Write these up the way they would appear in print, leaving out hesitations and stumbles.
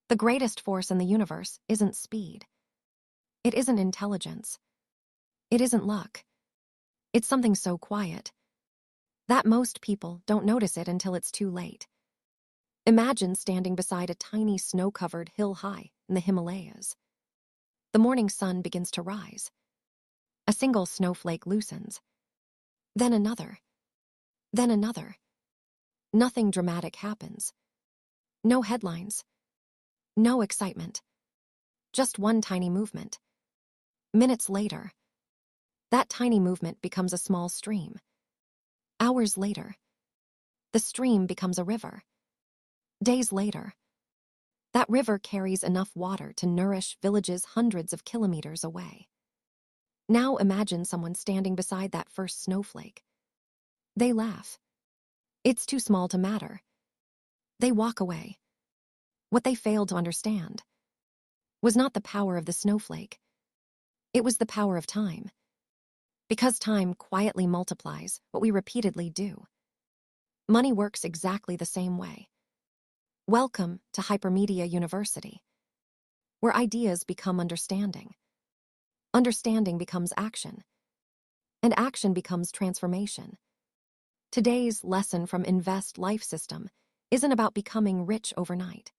The greatest force in the universe isn't speed. It isn't intelligence. It isn't luck. It's something so quiet that most people don't notice it until it's too late. Imagine standing beside a tiny snow-covered hill high in the Himalayas. The morning sun begins to rise. A single snowflake loosens. Then another. Then another. Nothing dramatic happens. No headlines. No excitement. Just one tiny movement. Minutes later, that tiny movement becomes a small stream. Hours later, the stream becomes a river. Days later, that river carries enough water to nourish villages hundreds of kilometers away. Now imagine someone standing beside that first snowflake. They laugh. It's too small to matter. They walk away. What they failed to understand was not the power of the snowflake. It was the power of time. Because time quietly multiplies what we repeatedly do. Money works exactly the same way. Welcome to Hypermedia University, where ideas become understanding. Understanding becomes action, and action becomes transformation. Today's lesson from Invest Life System isn't about becoming rich overnight.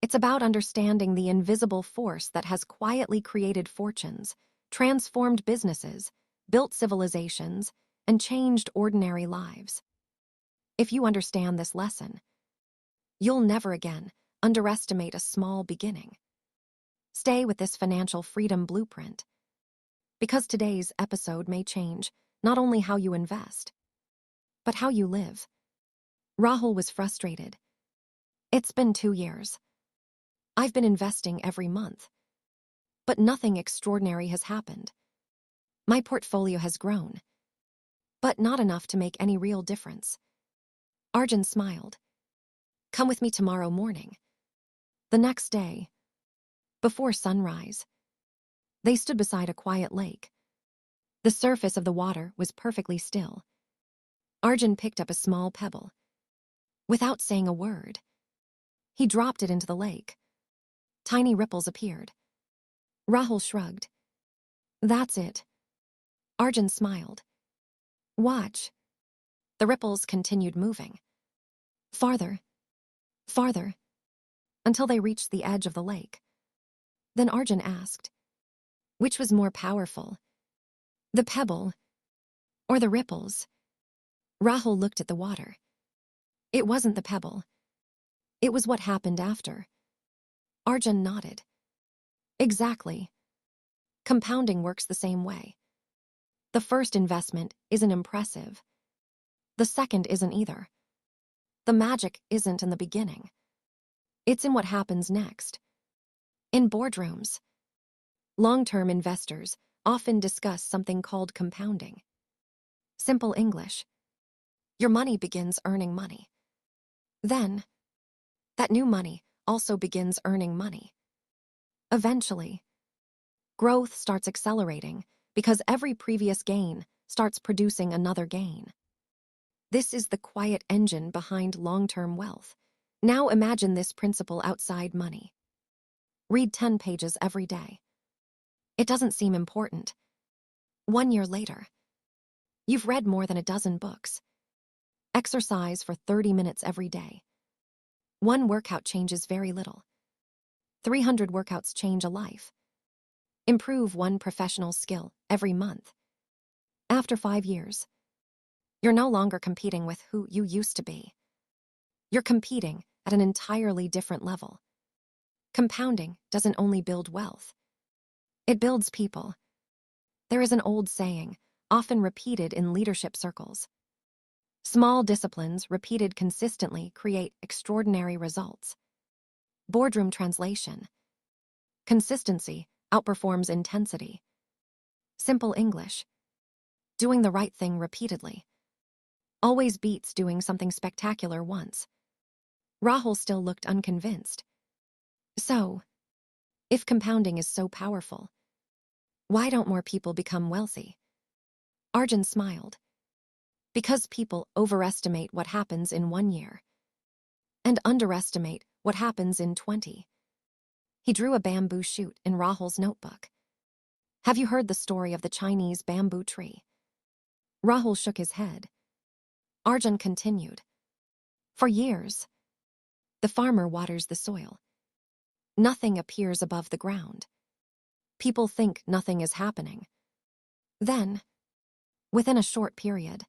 It's about understanding the invisible force that has quietly created fortunes, transformed businesses, built civilizations, and changed ordinary lives. If you understand this lesson, you'll never again underestimate a small beginning. Stay with this financial freedom blueprint, because today's episode may change not only how you invest, but how you live. Rahul was frustrated. It's been 2 years. I've been investing every month, but nothing extraordinary has happened. My portfolio has grown, but not enough to make any real difference. Arjun smiled. Come with me tomorrow morning. The next day, before sunrise, they stood beside a quiet lake. The surface of the water was perfectly still. Arjun picked up a small pebble. Without saying a word, he dropped it into the lake. Tiny ripples appeared. Rahul shrugged. That's it. Arjun smiled. Watch. The ripples continued moving. Farther. Farther. Until they reached the edge of the lake. Then Arjun asked, which was more powerful? The pebble or the ripples? Rahul looked at the water. It wasn't the pebble. It was what happened after. Arjun nodded. Exactly. Compounding works the same way. The first investment isn't impressive. The second isn't either. The magic isn't in the beginning. It's in what happens next. In boardrooms, long-term investors often discuss something called compounding. Simple English. Your money begins earning money. Then, that new money also begins earning money. Eventually, growth starts accelerating because every previous gain starts producing another gain. This is the quiet engine behind long-term wealth. Now imagine this principle outside money. Read 10 pages every day. It doesn't seem important. 1 year later, you've read more than a dozen books. Exercise for 30 minutes every day. One workout changes very little. 300 workouts change a life. Improve one professional skill every month. After 5 years, you're no longer competing with who you used to be. You're competing at an entirely different level. Compounding doesn't only build wealth. It builds people. There is an old saying, often repeated in leadership circles. Small disciplines repeated consistently create extraordinary results. Boardroom translation. Consistency outperforms intensity. Simple English. Doing the right thing repeatedly always beats doing something spectacular once. Rahul still looked unconvinced. So, if compounding is so powerful, why don't more people become wealthy? Arjun smiled. Because people overestimate what happens in 1 year and underestimate what happens in 20. He drew a bamboo shoot in Rahul's notebook. Have you heard the story of the Chinese bamboo tree? Rahul shook his head. Arjun continued. For years, the farmer waters the soil. Nothing appears above the ground. People think nothing is happening. Then, within a short period,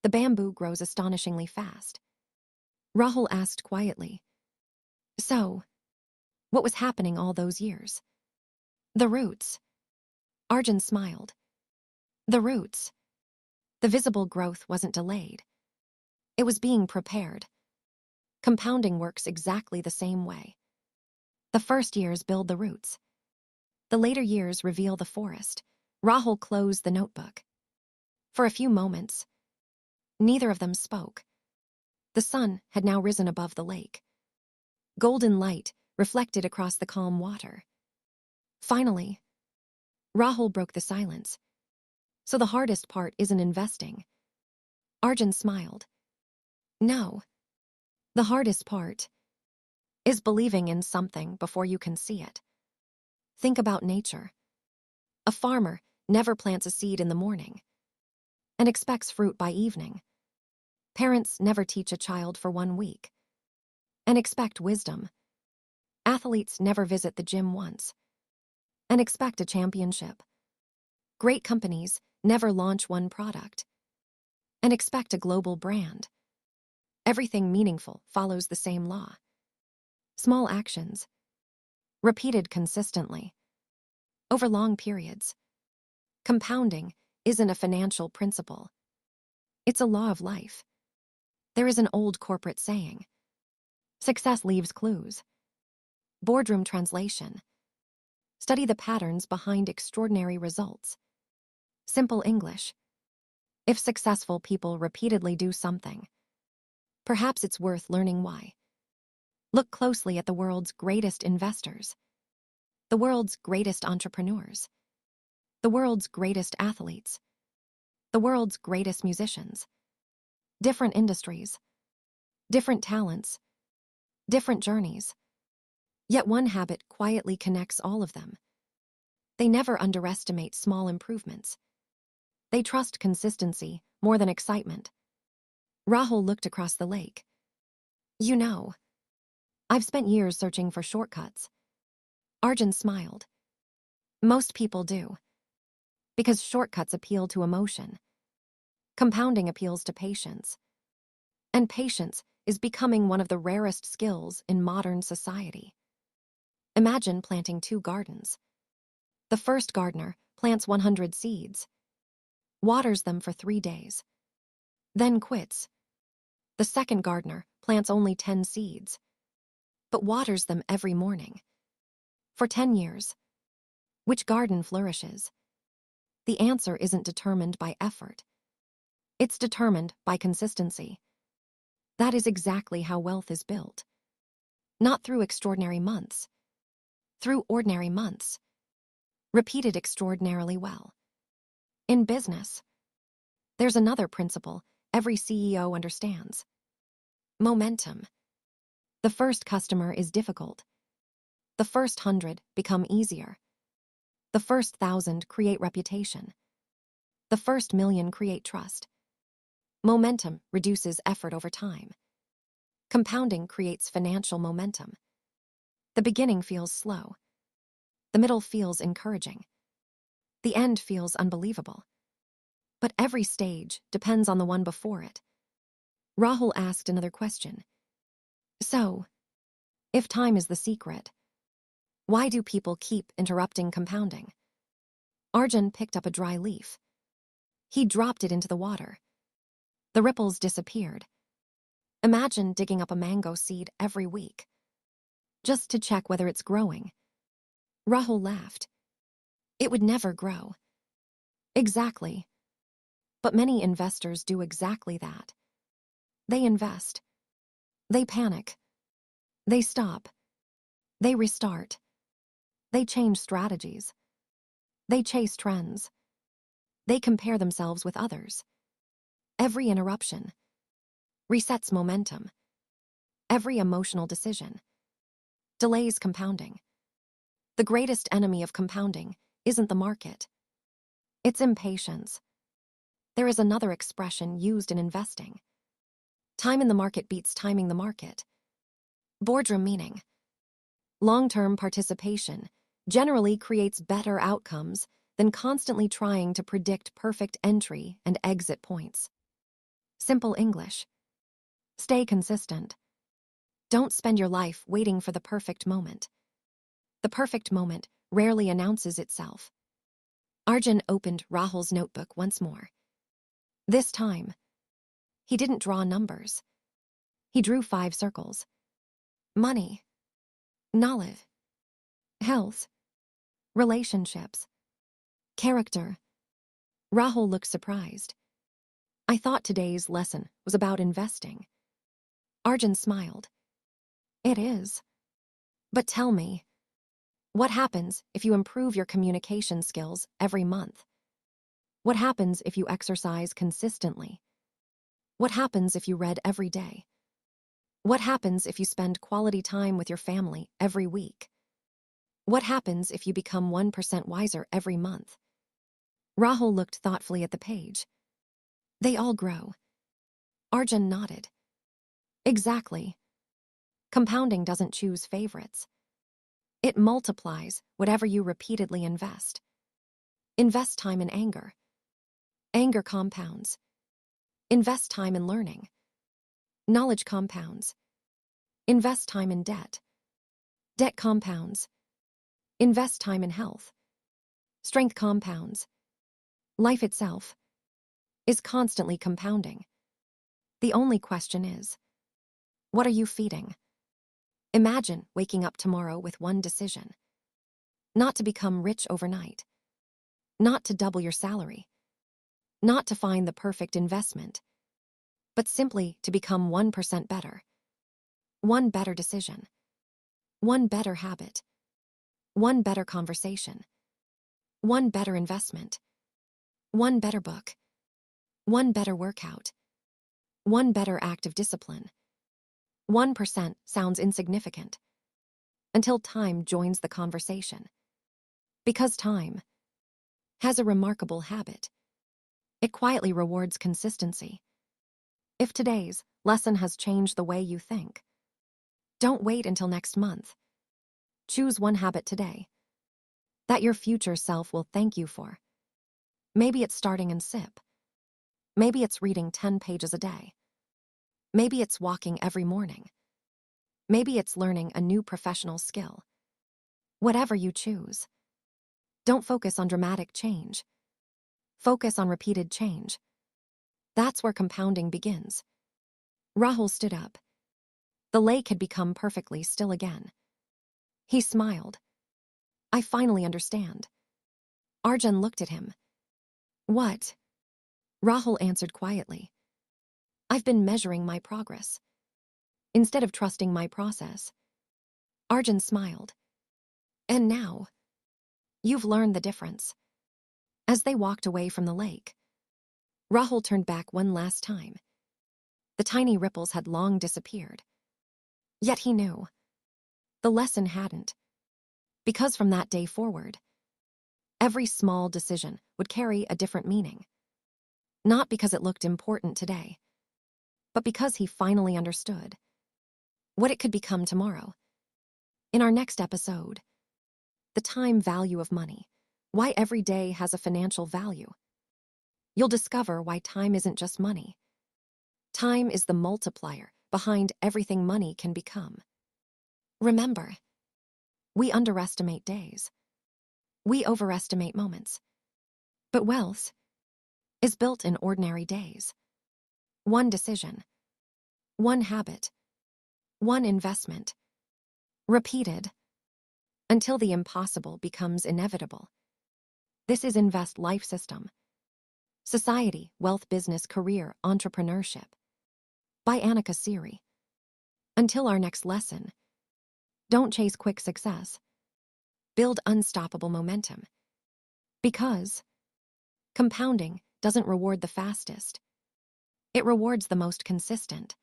the bamboo grows astonishingly fast. Rahul asked quietly, So, what was happening all those years? The roots. Arjun smiled. The roots. The visible growth wasn't delayed. It was being prepared. Compounding works exactly the same way. The first years build the roots. The later years reveal the forest. Rahul closed the notebook. For a few moments, neither of them spoke. The sun had now risen above the lake. Golden light reflected across the calm water. Finally, Rahul broke the silence. So the hardest part isn't investing. Arjun smiled. No. The hardest part is believing in something before you can see it. Think about nature. A farmer never plants a seed in the morning and expects fruit by evening. Parents never teach a child for 1 week and expect wisdom. Athletes never visit the gym once and expect a championship. Great companies never launch one product and expect a global brand. Everything meaningful follows the same law. Small actions, repeated consistently, over long periods. Compounding isn't a financial principle. It's a law of life. There is an old corporate saying, success leaves clues. Boardroom translation. Study the patterns behind extraordinary results. Simple English. If successful people repeatedly do something, perhaps it's worth learning why. Look closely at the world's greatest investors, the world's greatest entrepreneurs, the world's greatest athletes, the world's greatest musicians. Different industries, different talents, different journeys. Yet one habit quietly connects all of them. They never underestimate small improvements. They trust consistency more than excitement. Rahul looked across the lake. You know, I've spent years searching for shortcuts. Arjun smiled. Most people do. Because shortcuts appeal to emotion. Compounding appeals to patience. And patience is becoming one of the rarest skills in modern society. Imagine planting 2 gardens. The first gardener plants 100 seeds, waters them for 3 days, then quits. The second gardener plants only 10 seeds, but waters them every morning. For 10 years. Which garden flourishes? The answer isn't determined by effort. It's determined by consistency. That is exactly how wealth is built. Not through extraordinary months. Through ordinary months. Repeated extraordinarily well. In business, there's another principle every CEO understands. Momentum. The first customer is difficult. The first 100 become easier. The first 1,000 create reputation. The first 1,000,000 create trust. Momentum reduces effort over time. Compounding creates financial momentum. The beginning feels slow. The middle feels encouraging. The end feels unbelievable. But every stage depends on the one before it. Rahul asked another question. So, if time is the secret, why do people keep interrupting compounding? Arjun picked up a dry leaf. He dropped it into the water. The ripples disappeared. Imagine digging up a mango seed every week, just to check whether it's growing. Rahul laughed. It would never grow. Exactly. But many investors do exactly that. They invest. They panic. They stop. They restart. They change strategies. They chase trends. They compare themselves with others. Every interruption resets momentum. Every emotional decision delays compounding. The greatest enemy of compounding isn't the market. It's impatience. There is another expression used in investing. Time in the market beats timing the market. Boardroom meaning. Long-term participation generally creates better outcomes than constantly trying to predict perfect entry and exit points. Simple English. Stay consistent. Don't spend your life waiting for the perfect moment. The perfect moment rarely announces itself. Arjun opened Rahul's notebook once more. This time, he didn't draw numbers. He drew 5 circles. Money, knowledge, health, relationships, character. Rahul looked surprised. I thought today's lesson was about investing. Arjun smiled. It is. But tell me, what happens if you improve your communication skills every month? What happens if you exercise consistently? What happens if you read every day? What happens if you spend quality time with your family every week? What happens if you become 1% wiser every month? Rahul looked thoughtfully at the page. They all grow. Arjun nodded. Exactly. Compounding doesn't choose favorites. It multiplies whatever you repeatedly invest. Invest time in anger. Anger compounds. Invest time in learning. Knowledge compounds. Invest time in debt. Debt compounds. Invest time in health. Strength compounds. Life itself is constantly compounding. The only question is, what are you feeding? Imagine waking up tomorrow with one decision. Not to become rich overnight. Not to double your salary. Not to find the perfect investment. But simply to become 1% better. One better decision. One better habit. One better conversation. One better investment. One better book. One better workout. One better act of discipline. 1% sounds insignificant until time joins the conversation. Because time has a remarkable habit. It quietly rewards consistency. If today's lesson has changed the way you think, don't wait until next month. Choose one habit today that your future self will thank you for. Maybe it's starting in SIP. Maybe it's reading 10 pages a day. Maybe it's walking every morning. Maybe it's learning a new professional skill. Whatever you choose, don't focus on dramatic change. Focus on repeated change. That's where compounding begins. Rahul stood up. The lake had become perfectly still again. He smiled. I finally understand. Arjun looked at him. What? Rahul answered quietly. I've been measuring my progress, instead of trusting my process. Arjun smiled. And now, you've learned the difference. As they walked away from the lake, Rahul turned back one last time. The tiny ripples had long disappeared. Yet he knew. The lesson hadn't. Because from that day forward, every small decision would carry a different meaning. Not because it looked important today, but because he finally understood what it could become tomorrow. In our next episode, the time value of money, why every day has a financial value. You'll discover why time isn't just money. Time is the multiplier behind everything money can become. Remember, we underestimate days. We overestimate moments. But wealth is built in ordinary days. One decision, one habit, one investment, repeated until the impossible becomes inevitable. This is Invest Life System. Society, Wealth, Business, Career, Entrepreneurship. By Annika Siri. Until our next lesson, don't chase quick success. Build unstoppable momentum. Because compounding doesn't reward the fastest. It rewards the most consistent.